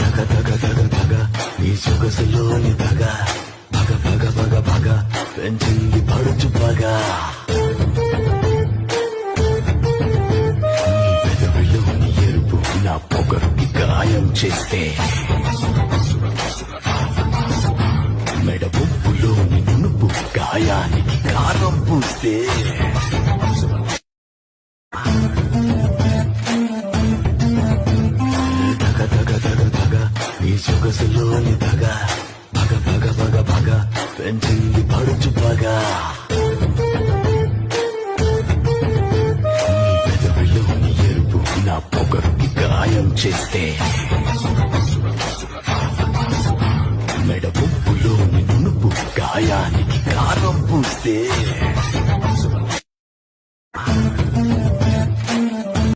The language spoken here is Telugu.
దగ దగ దగ దగ నీ సొగసులోని దగ భగ భగ భగ భగ పెంచింది పడుచు పగ నీ పెదవిలోని ఎరుపు నా పొగరుకి గాయం చేస్తే మెడ పుప్పులోని నునుపు గాయానికి కారం పూస్తే దగ దగ దగ దగ నీ సొగసులోని దగ భగ భగ భగ భగ పెంచింది పడుచు పగ నీ పెదవిలోని ఎరుపు నా పొగరుకి గాయం చేస్తే మెడ పుప్పులోని నునుపు గాయానికి కారం పూస్తే